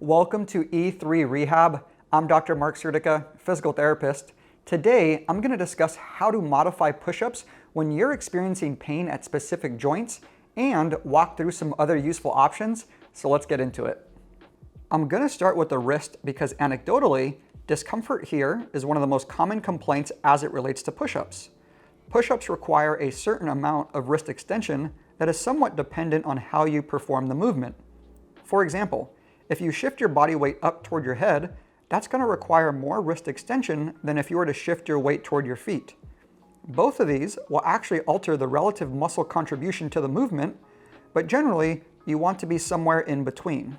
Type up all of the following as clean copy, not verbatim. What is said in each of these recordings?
Welcome to E3 Rehab. I'm Dr. Mark Sertica, physical therapist. Today, I'm going to discuss how to modify push-ups when you're experiencing pain at specific joints and walk through some other useful options. So let's get into it. I'm going to start with the wrist because anecdotally, discomfort here is one of the most common complaints as it relates to push-ups. Push-ups require a certain amount of wrist extension that is somewhat dependent on how you perform the movement. For example, if you shift your body weight up toward your head, that's going to require more wrist extension than if you were to shift your weight toward your feet. Both of these will actually alter the relative muscle contribution to the movement, but generally, you want to be somewhere in between.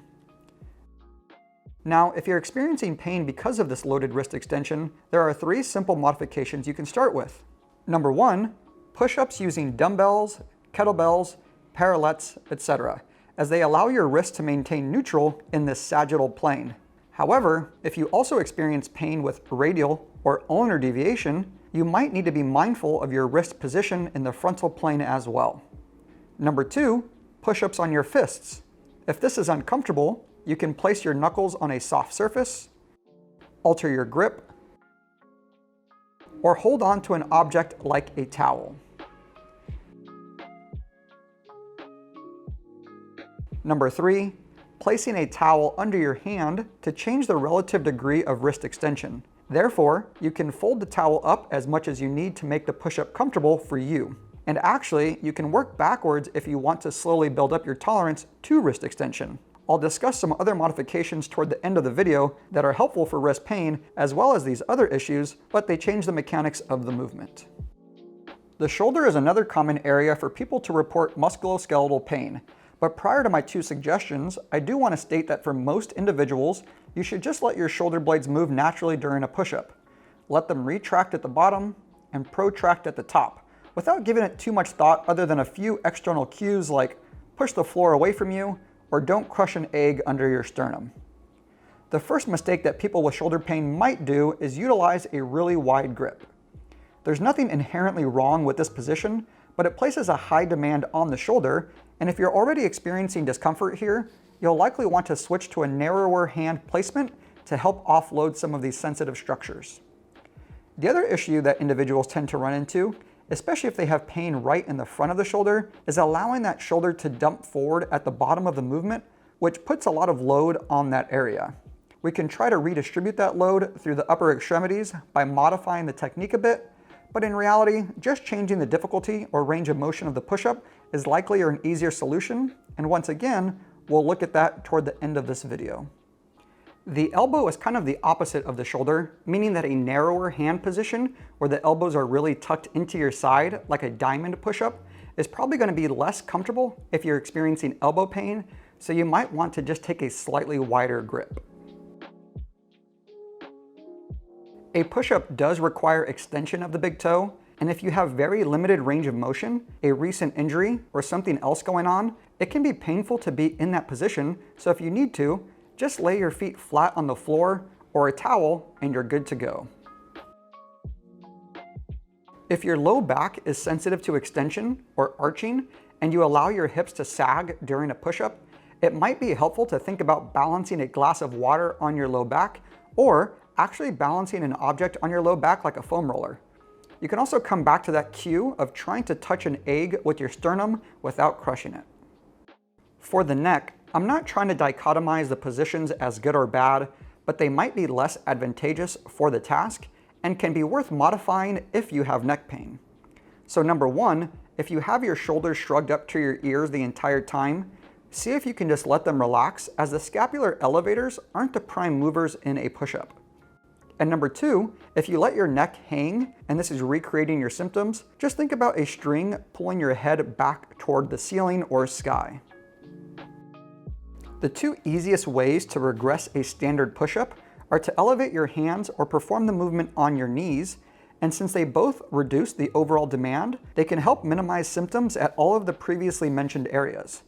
Now, if you're experiencing pain because of this loaded wrist extension, there are 3 simple modifications you can start with. Number 1, push-ups using dumbbells, kettlebells, parallettes, etc., as they allow your wrist to maintain neutral in this sagittal plane. However, if you also experience pain with radial or ulnar deviation, you might need to be mindful of your wrist position in the frontal plane as well. Number 2, push-ups on your fists. If this is uncomfortable, you can place your knuckles on a soft surface, alter your grip, or hold on to an object like a towel. Number 3, placing a towel under your hand to change the relative degree of wrist extension. Therefore, you can fold the towel up as much as you need to make the push-up comfortable for you. And actually, you can work backwards if you want to slowly build up your tolerance to wrist extension. I'll discuss some other modifications toward the end of the video that are helpful for wrist pain, as well as these other issues, but they change the mechanics of the movement. The shoulder is another common area for people to report musculoskeletal pain. But prior to my 2 suggestions, I do want to state that for most individuals, you should just let your shoulder blades move naturally during a push-up. Let them retract at the bottom and protract at the top, without giving it too much thought other than a few external cues like push the floor away from you or don't crush an egg under your sternum. The first mistake that people with shoulder pain might do is utilize a really wide grip. There's nothing inherently wrong with this position, but it places a high demand on the shoulder, and if you're already experiencing discomfort here, you'll likely want to switch to a narrower hand placement to help offload some of these sensitive structures. The other issue that individuals tend to run into, especially if they have pain right in the front of the shoulder, is allowing that shoulder to dump forward at the bottom of the movement, which puts a lot of load on that area. We can try to redistribute that load through the upper extremities by modifying the technique a bit, but in reality, just changing the difficulty or range of motion of the push-up is likely an easier solution, and once again, we'll look at that toward the end of this video. The elbow is kind of the opposite of the shoulder, meaning that a narrower hand position where the elbows are really tucked into your side, like a diamond push-up, is probably going to be less comfortable if you're experiencing elbow pain, so you might want to just take a slightly wider grip. A push-up does require extension of the big toe, and if you have very limited range of motion, a recent injury, or something else going on, it can be painful to be in that position, so if you need to, just lay your feet flat on the floor or a towel and you're good to go. If your low back is sensitive to extension or arching, and you allow your hips to sag during a push-up, it might be helpful to think about balancing a glass of water on your low back, or actually balancing an object on your low back like a foam roller. You can also come back to that cue of trying to touch an egg with your sternum without crushing it. For the neck, I'm not trying to dichotomize the positions as good or bad, but they might be less advantageous for the task and can be worth modifying if you have neck pain. So number 1, if you have your shoulders shrugged up to your ears the entire time, see if you can just let them relax, as the scapular elevators aren't the prime movers in a push-up. And number 2, if you let your neck hang, and this is recreating your symptoms, just think about a string pulling your head back toward the ceiling or sky. The 2 easiest ways to regress a standard push-up are to elevate your hands or perform the movement on your knees, and since they both reduce the overall demand, they can help minimize symptoms at all of the previously mentioned areas.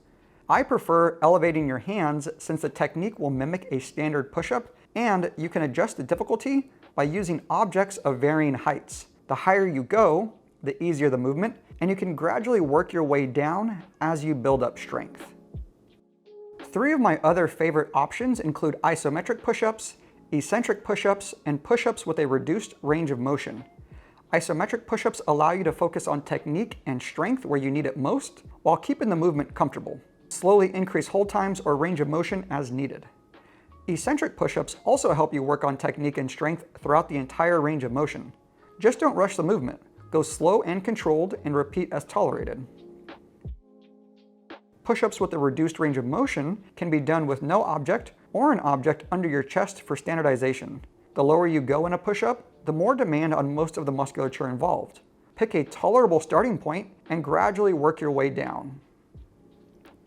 I prefer elevating your hands since the technique will mimic a standard push-up, and you can adjust the difficulty by using objects of varying heights. The higher you go, the easier the movement, and you can gradually work your way down as you build up strength. Three of my other favorite options include isometric push-ups, eccentric push-ups, and push-ups with a reduced range of motion. Isometric push-ups allow you to focus on technique and strength where you need it most, while keeping the movement comfortable. Slowly increase hold times or range of motion as needed. Eccentric push-ups also help you work on technique and strength throughout the entire range of motion. Just don't rush the movement. Go slow and controlled and repeat as tolerated. Push-ups with a reduced range of motion can be done with no object or an object under your chest for standardization. The lower you go in a push-up, the more demand on most of the musculature involved. Pick a tolerable starting point and gradually work your way down.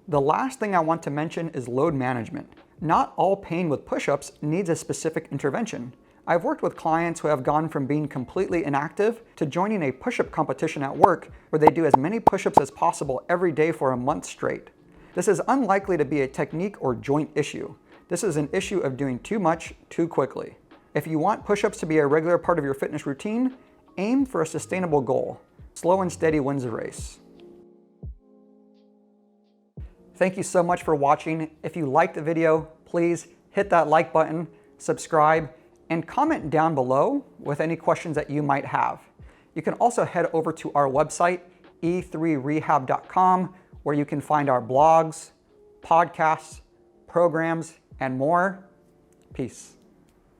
The last thing I want to mention is load management. Not all pain with push-ups needs a specific intervention. I've worked with clients who have gone from being completely inactive to joining a push-up competition at work where they do as many push-ups as possible every day for a month straight. This is unlikely to be a technique or joint issue. This is an issue of doing too much too quickly. If you want push-ups to be a regular part of your fitness routine, aim for a sustainable goal. Slow and steady wins the race. Thank you so much for watching. If you liked the video, please hit that like button, subscribe, and comment down below with any questions that you might have. You can also head over to our website, e3rehab.com, where you can find our blogs, podcasts, programs, and more. Peace.